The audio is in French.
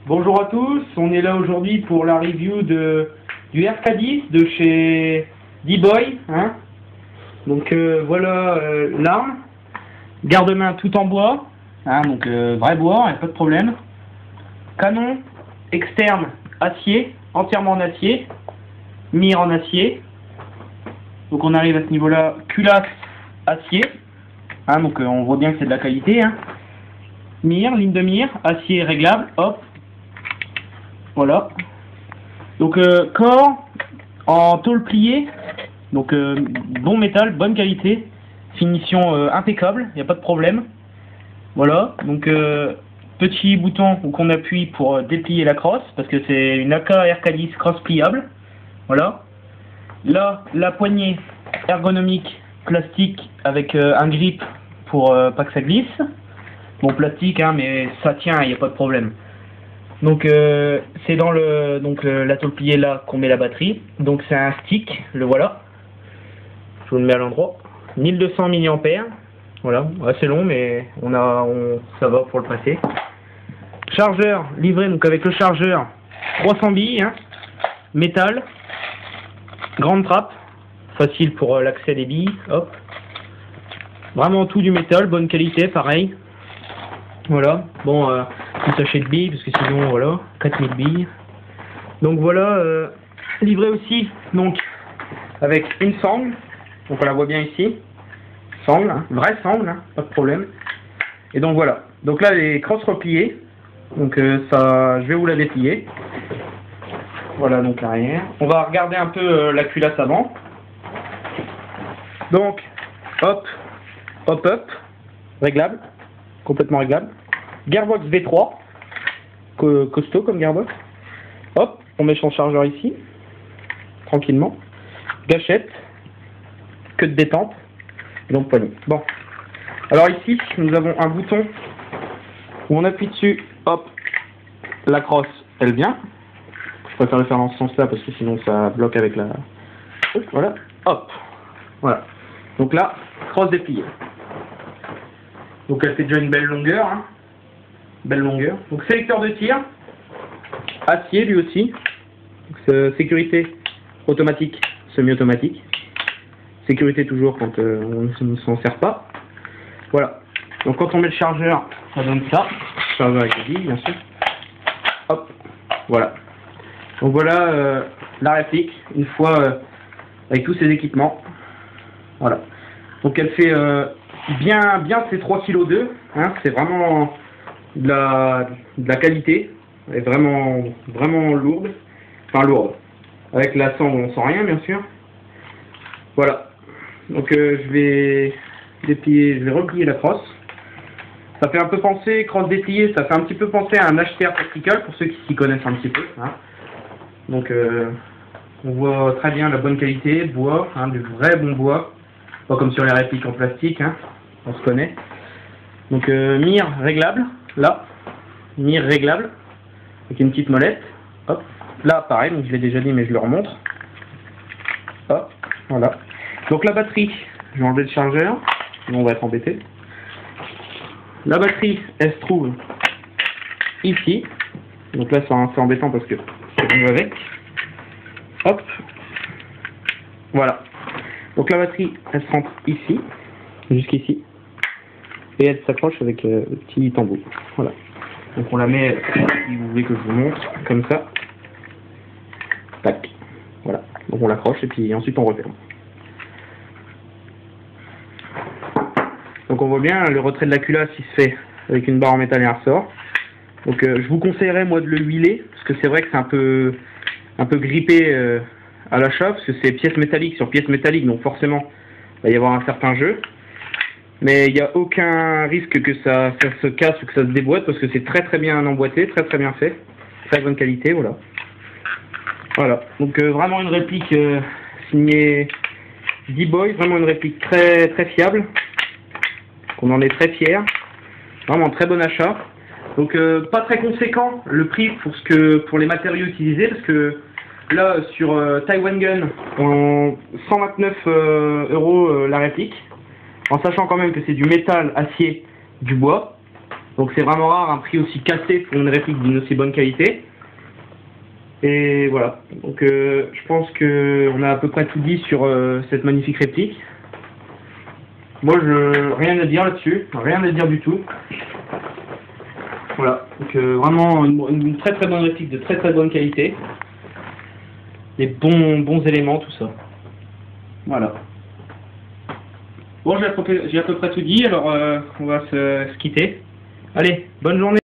Bonjour à tous, on est là aujourd'hui pour la review du RK10 de chez D-Boy. Hein. Donc voilà l'arme, garde-main tout en bois, hein, donc vrai bois, pas de problème. Canon externe acier, entièrement en acier, mire en acier. Donc on arrive à ce niveau-là, culax acier, hein, donc on voit bien que c'est de la qualité. Hein. Mire, ligne de mire, acier réglable, hop. Voilà. Donc corps en tôle pliée, donc bon métal, bonne qualité, finition impeccable, il n'y a pas de problème. Voilà, donc petit bouton qu'on appuie pour déplier la crosse, parce que c'est une AK RK10 crosse pliable. Voilà. Là, la poignée ergonomique plastique avec un grip pour pas que ça glisse. Bon, plastique, hein, mais ça tient, il n'y a pas de problème. Donc c'est dans la tôle pliée là qu'on met la batterie. Donc c'est un stick, le voilà. Je vous le mets à l'endroit. 1200 mAh. Voilà, assez long mais ça va pour le passer. Chargeur livré donc avec le chargeur 300 billes, hein, métal, grande trappe, facile pour l'accès des billes, hop. Vraiment tout du métal, bonne qualité, pareil. Voilà, bon, tout sachet de billes, parce que sinon, voilà, 4000 billes. Donc voilà, livré aussi, donc, avec une sangle, donc on la voit bien ici, sangle, hein, vraie sangle, hein, pas de problème. Et donc voilà, donc là, les crosses repliées, donc ça, je vais vous la déplier. Voilà, donc l'arrière. On va regarder un peu la culasse avant. Donc, hop, hop, hop, réglable. Complètement réglable. Gearbox V3, costaud comme gearbox. Hop, on met son chargeur ici, tranquillement. Gâchette, queue de détente, et donc poignée. Bon, alors ici, nous avons un bouton où on appuie dessus, hop, la crosse, elle vient. Je préfère le faire dans ce sens-là parce que sinon ça bloque avec la... Voilà, hop, voilà. Donc là, crosse dépliée. Donc elle fait déjà une belle longueur, hein. Belle longueur. Donc sélecteur de tir, acier lui aussi. Donc, sécurité automatique, semi-automatique. Sécurité toujours quand on ne s'en sert pas. Voilà. Donc quand on met le chargeur, ça donne ça. Chargeur avec les billes, bien sûr. Hop, voilà. Donc voilà la réplique, une fois avec tous ces équipements. Voilà. Donc elle fait bien ses 3,2 kg, hein, c'est vraiment de la qualité, elle est vraiment lourde, enfin lourde. Avec la sangle on sent rien bien sûr. Voilà. Donc je vais replier la crosse. Ça fait un peu penser, crosse dépliée, ça fait un petit peu penser à un HTR Tactical pour ceux qui s'y connaissent un petit peu. Hein. Donc on voit très bien la bonne qualité, bois, hein, du vrai bon bois. Pas comme sur les répliques en plastique, hein, on se connaît. Donc mire réglable, là, mire réglable, avec une petite molette, hop. Là pareil, donc je l'ai déjà dit mais je le remontre. Hop, voilà. Donc la batterie, je vais enlever le chargeur, sinon on va être embêté. La batterie, elle se trouve ici. Donc là c'est embêtant parce que ça va avec. Hop, voilà. Donc la batterie, elle se rentre ici, jusqu'ici, et elle s'accroche avec le petit tambour. Voilà. Donc on la met, si vous voulez que je vous montre, comme ça. Tac. Voilà. Donc on l'accroche et puis ensuite on referme. Donc on voit bien le retrait de la culasse, il se fait avec une barre en métal et un ressort. Donc je vous conseillerais moi de le huiler, parce que c'est vrai que c'est un peu grippé à l'achat, parce que c'est pièce métallique sur pièce métallique, donc forcément il va y avoir un certain jeu. Mais il n'y a aucun risque que ça se casse ou que ça se déboîte, parce que c'est très bien emboîté, très bien fait, très bonne qualité, voilà. Voilà, donc vraiment une réplique signée D-Boy, vraiment une réplique très fiable, on en est très fiers, vraiment très bon achat. Donc pas très conséquent le prix pour les matériaux utilisés, parce que là sur Taiwan Gun, 129 € la réplique, en sachant quand même que c'est du métal, acier, du bois. Donc c'est vraiment rare un prix aussi cassé pour une réplique d'une aussi bonne qualité. Et voilà, donc je pense qu'on a à peu près tout dit sur cette magnifique réplique. Moi, rien à dire là-dessus, rien à dire du tout. Voilà, donc vraiment une très très bonne réplique de très très bonne qualité. Des bons éléments, tout ça. Voilà. Bon, j'ai à peu près tout dit, alors on va se quitter. Allez, bonne journée.